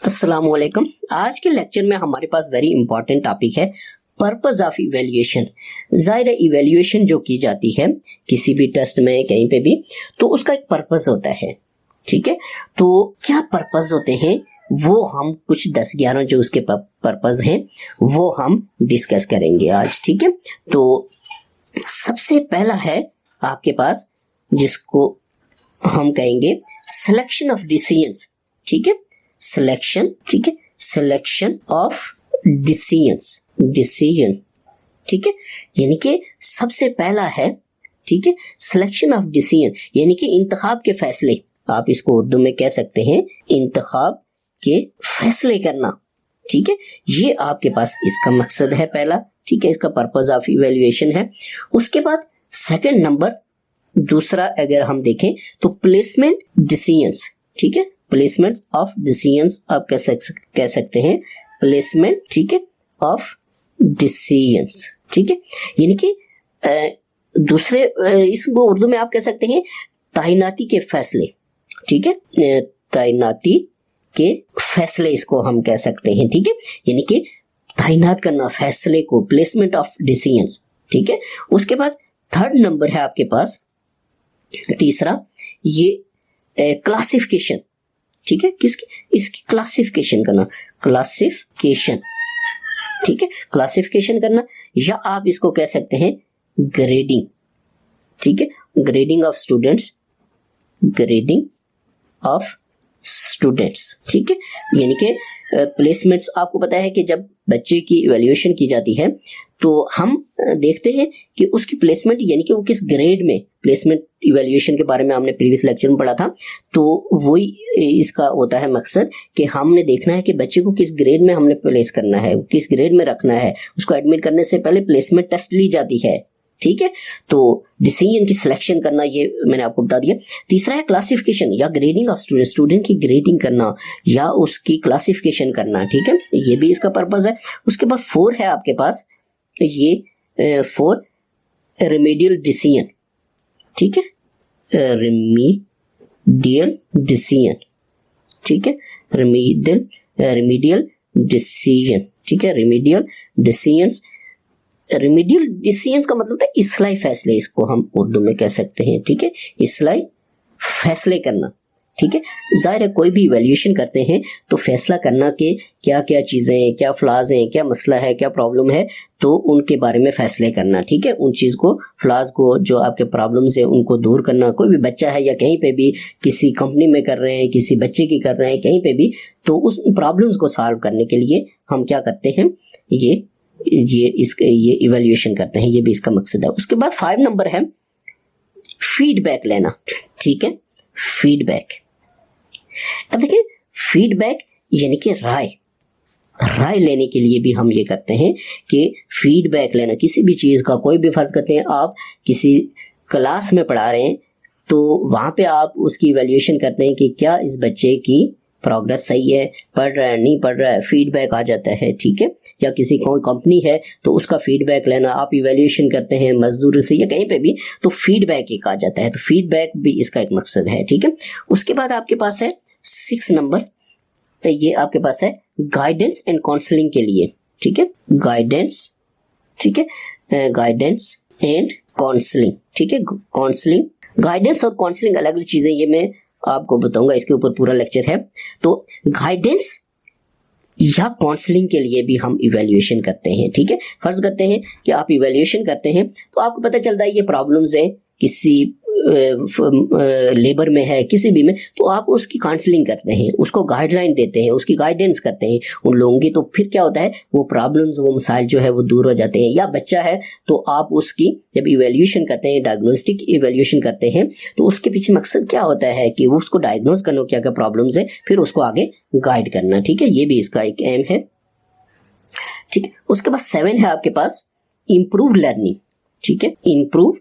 अस्सलाम वालेकुम। आज के लेक्चर में हमारे पास वेरी इंपॉर्टेंट टॉपिक है पर्पस ऑफ इवैल्यूएशन। जाहिर है इवैल्यूएशन जो की जाती है किसी भी टेस्ट में कहीं पे भी, तो उसका एक पर्पस होता है। ठीक है, तो क्या पर्पस होते हैं वो हम कुछ 10-11 जो उसके पर्पस हैं वो हम डिस्कस करेंगे आज। ठीक है, तो सबसे पहला है आपके पास जिसको हम कहेंगे सिलेक्शन ऑफ डिसीजंस। ठीक है, सिलेक्शन, ठीक है, सिलेक्शन ऑफ डिसीजंस, डिसीजन। ठीक है, यानी कि सबसे पहला है, ठीक है, सिलेक्शन ऑफ डिसीजन यानी कि इंतखाब के फैसले। आप इसको उर्दू में कह सकते हैं इंतखाब के फैसले करना। ठीक है, ये आपके पास इसका मकसद है पहला। ठीक है, इसका पर्पस ऑफ इवैल्यूएशन है। उसके बाद सेकंड नंबर दूसरा अगर हम देखें तो प्लेसमेंट डिसीजंस। ठीक है, प्लेसमेंट ऑफ डिसीजंस आप कह सकते हैं प्लेसमेंट, ठीक है, ऑफ डिसीजंस। ठीक है, यानी कि दूसरे इसको उर्दू में आप कह सकते हैं तैनाती के फैसले। ठीक है, तैनाती के फैसले इसको हम कह सकते हैं। ठीक है, यानी कि तैनात करना फैसले को, प्लेसमेंट ऑफ डिसीजंस। ठीक है, उसके बाद थर्ड नंबर है आपके पास तीसरा, ये क्लासिफिकेशन। ठीक है, किसकी? इसकी क्लासिफिकेशन करना, क्लासिफिकेशन। ठीक है, क्लासिफिकेशन करना, या आप इसको कह सकते हैं ग्रेडिंग। ठीक है, grading of students, grading of students. ठीक है, यानी कि प्लेसमेंट्स आपको पता है कि जब बच्चे की इवैल्यूएशन की जाती है तो हम देखते हैं कि उसकी प्लेसमेंट यानी कि वो किस ग्रेड में, प्लेसमेंट इवैल्यूएशन के बारे में हमने प्रीवियस लेक्चर में पढ़ा था, तो वही इसका होता है मकसद कि हमने देखना है कि बच्चे को किस ग्रेड में हमने प्लेस करना है, किस ग्रेड में रखना है। उसको एडमिट करने से पहले प्लेसमेंट टेस्ट ली जाती है। ठीक है, तो डिसीजन की सिलेक्शन करना ये मैंने आपको बता दिया। तीसरा है क्लासिफिकेशन या ग्रेडिंग ऑफ स्टूडेंट, स्टूडेंट की ग्रेडिंग करना या उसकी क्लासिफिकेशन करना। ठीक है, ये भी इसका पर्पस है। उसके बाद 4 है आपके पास ये 4 रेमेडियल डिसीजन। ठीक है, रेमेडियल डिसीजन। ठीक है, रेमेडियल डिसीजन। ठीक है, रेमेडियल डिसीजंस। रेमेडियल डिसीजंस का मतलब है इस्लाही फैसले, इसको हम उर्दू में कह सकते हैं। ठीक है, इस्लाही फैसले करना। ठीक है, जाहिर है कोई भी इवैल्यूएशन करते हैं तो फैसला करना कि क्या क्या चीजें, क्या फ्लॉज हैं, क्या मसला है, क्या प्रॉब्लम है, तो उनके बारे में फैसले करना। ठीक है, उन चीज को, फ्लॉज को, जो आपके प्रॉब्लम्स हैं उनको दूर करना। कोई भी बच्चा है या कहीं पे भी किसी कंपनी में कर रहे हैं, किसी बच्चे की कर रहे हैं, कहीं पे भी, तो उस प्रॉब्लम्स को सॉल्व करने के लिए हम क्या करते हैं, ये इवैल्यूएशन करते हैं। ये भी इसका मकसद है। उसके बाद 5 नंबर है फीडबैक लेना। ठीक है, फीडबैक। अब देखिए फीडबैक यानी कि राय लेने के लिए भी हम ये करते हैं कि फीडबैक लेना किसी भी चीज का। कोई भी फर्ज करते हैं आप किसी क्लास में पढ़ा रहे हैं तो वहां पे आप उसकी इवैल्यूएशन करते हैं कि क्या इस बच्चे की प्रोग्रेस सही है, पढ़ रहा है, नहीं पढ़ रहा है, फीडबैक आ जाता है। ठीक है, या किसी कोई कंपनी है तो उसका फीडबैक लेना, आप इवैल्यूएशन करते हैं मजदूर से या कहीं पे भी, तो फीडबैक एक आ जाता है। तो फीडबैक भी इसका एक मकसद है। ठीक है, उसके बाद आपके पास है 6 नंबर, ये आपके पास है गाइडेंस एंड काउंसलिंग के लिए। ठीक है, गाइडेंस, ठीक है, गाइडेंस एंड काउंसलिंग। ठीक है, काउंसलिंग, गाइडेंस और काउंसलिंग अलग अलग चीजें, ये मैं आपको बताऊंगा, इसके ऊपर पूरा लेक्चर है। तो गाइडेंस या काउंसलिंग के लिए भी हम इवैल्यूएशन करते हैं। ठीक है, फर्ज करते हैं कि आप इवैल्यूएशन करते हैं तो आपको पता चलता है ये प्रॉब्लम्स है किसी लेबर में है, किसी भी में, तो आप उसकी काउंसलिंग करते हैं, उसको गाइडलाइन देते हैं, उसकी गाइडेंस करते हैं उन लोगों की। तो फिर क्या होता है, वो प्रॉब्लम्स, वो मसाइल जो है वो दूर हो जाते हैं। या बच्चा है तो आप उसकी जब इवैल्यूएशन करते हैं, डायग्नोस्टिक इवैल्यूएशन करते हैं, तो उसके पीछे मकसद क्या होता है कि वो उसको डायग्नोज करना क्या क्या प्रॉब्लम्स है, फिर उसको आगे गाइड करना। ठीक है, ये भी इसका एक एम है। ठीक है, उसके बाद 7 है आपके पास इम्प्रूव लर्निंग। ठीक है, इम्प्रूव,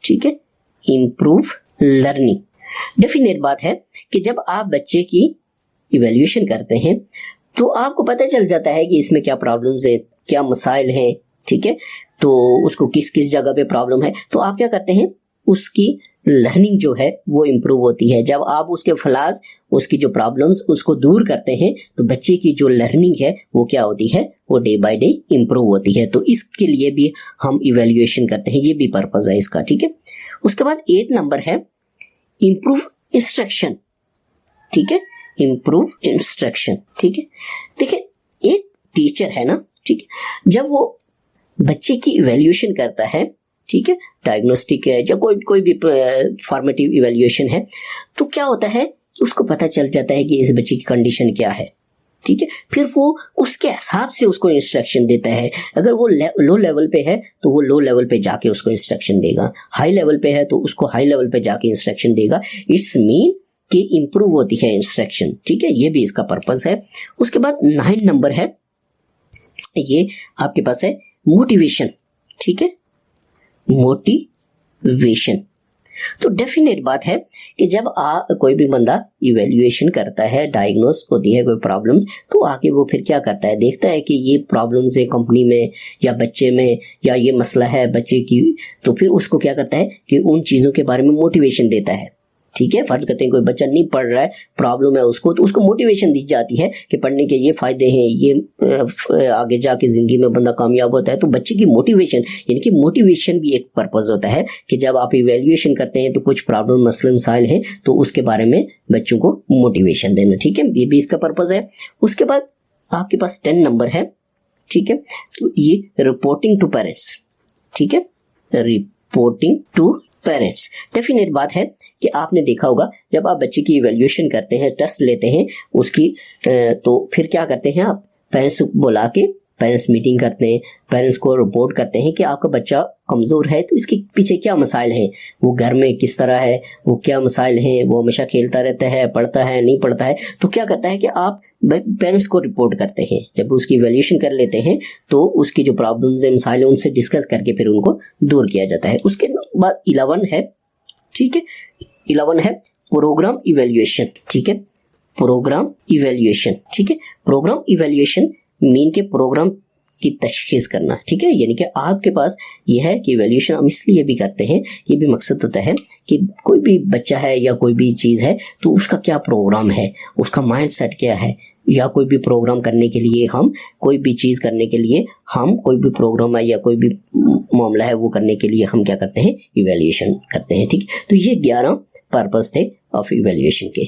ठीक है, इम्प्रूव लर्निंग। डेफिनेट बात है कि जब आप बच्चे की इवैल्यूएशन करते हैं तो आपको पता चल जाता है कि इसमें क्या प्रॉब्लम्स है, क्या मसाइल हैं। ठीक है, तो उसको किस किस जगह पे प्रॉब्लम है, तो आप क्या करते हैं, उसकी लर्निंग जो है वो इम्प्रूव होती है। जब आप उसके फ्लॉज उसकी जो प्रॉब्लम्स उसको दूर करते हैं तो बच्चे की जो लर्निंग है वो क्या होती है, वो डे बाय डे इम्प्रूव होती है। तो इसके लिए भी हम इवेल्युएशन करते हैं, ये भी पर्पज है इसका, ठीक है। उसके बाद 8 नंबर है इम्प्रूव इंस्ट्रक्शन, ठीक है, इम्प्रूव इंस्ट्रक्शन, ठीक है। देखिए एक टीचर है ना, ठीक है, जब वो बच्चे की इवेल्युएशन करता है, ठीक है, डायग्नोस्टिक है या कोई भी फॉर्मेटिव इवेल्युएशन है, तो क्या होता है कि उसको पता चल जाता है कि इस बच्चे की कंडीशन क्या है, ठीक है। फिर वो उसके हिसाब से उसको इंस्ट्रक्शन देता है। अगर वो लो लेवल पे है तो वो लो लेवल पे जाके उसको इंस्ट्रक्शन देगा, हाई लेवल पे है तो उसको हाई लेवल पे जाके इंस्ट्रक्शन देगा। इट्स मीन कि इंप्रूव होती है इंस्ट्रक्शन, ठीक है, ये भी इसका पर्पस है। उसके बाद 9 नंबर है, ये आपके पास है मोटिवेशन, ठीक है, मोटिवेशन। तो डेफिनेट बात है कि जब कोई भी बंदा इवेल्युएशन करता है, डायग्नोस होती है कोई प्रॉब्लम्स, तो आगे वो फिर क्या करता है, देखता है कि ये प्रॉब्लम्स है कंपनी में या बच्चे में, या ये मसला है बच्चे की, तो फिर उसको क्या करता है कि उन चीज़ों के बारे में मोटिवेशन देता है, ठीक है। फर्ज करते हैं कोई बच्चा नहीं पढ़ रहा है, प्रॉब्लम है उसको, तो उसको मोटिवेशन दी जाती है कि पढ़ने के ये फायदे हैं, ये आगे जाके जिंदगी में बंदा कामयाब होता है। तो बच्चे की मोटिवेशन, यानी कि मोटिवेशन भी एक पर्पज होता है कि जब आप इवेल्युएशन करते हैं तो कुछ प्रॉब्लम मसले मसाइल हैं तो उसके बारे में बच्चों को मोटिवेशन देना, ठीक है, ये भी इसका पर्पज है। उसके बाद आपके पास 10 नंबर है, ठीक है, तो ये रिपोर्टिंग टू पेरेंट्स, ठीक है, रिपोर्टिंग टू पेरेंट्स। डेफिनेट बात है कि आपने देखा होगा जब आप बच्चे की इवेल्युएशन करते हैं, टेस्ट लेते हैं उसकी, तो फिर क्या करते हैं आप, पेरेंट्स बुला के पेरेंट्स मीटिंग करते हैं, पेरेंट्स को रिपोर्ट करते हैं कि आपका बच्चा कमज़ोर है तो इसके पीछे क्या मसाइल हैं, वो घर में किस तरह है, वो क्या मसाइल हैं, वो हमेशा खेलता रहता है, पढ़ता है नहीं पढ़ता है। तो क्या करता है कि आप पेरेंट्स को रिपोर्ट करते हैं, जब उसकी इवेल्युएशन कर लेते हैं तो उसकी जो प्रॉब्लम्स है, मसाइल है, उनसे डिस्कस करके फिर उनको दूर किया जाता है। उसके बाद 11 है, ठीक है, 11 है प्रोग्राम इवेल्युएशन, ठीक है, प्रोग्राम इवेल्युएशन, ठीक है। प्रोग्राम इवेल्युएशन मीन के प्रोग्राम की तशखीस करना, ठीक है, यानी कि आपके पास यह है कि इवेल्युएशन हम इसलिए भी करते हैं, ये भी मकसद होता है कि कोई भी बच्चा है या कोई भी चीज़ है तो उसका क्या प्रोग्राम है, उसका माइंड सेट क्या है, या कोई भी प्रोग्राम करने के लिए हम, कोई भी चीज़ करने के लिए हम, कोई भी प्रोग्राम है या कोई भी मामला है वो करने के लिए हम क्या करते हैं, इवेल्युएशन करते हैं, ठीक है। तो ये 11 पर्पस थे ऑफ इवेल्युएशन के।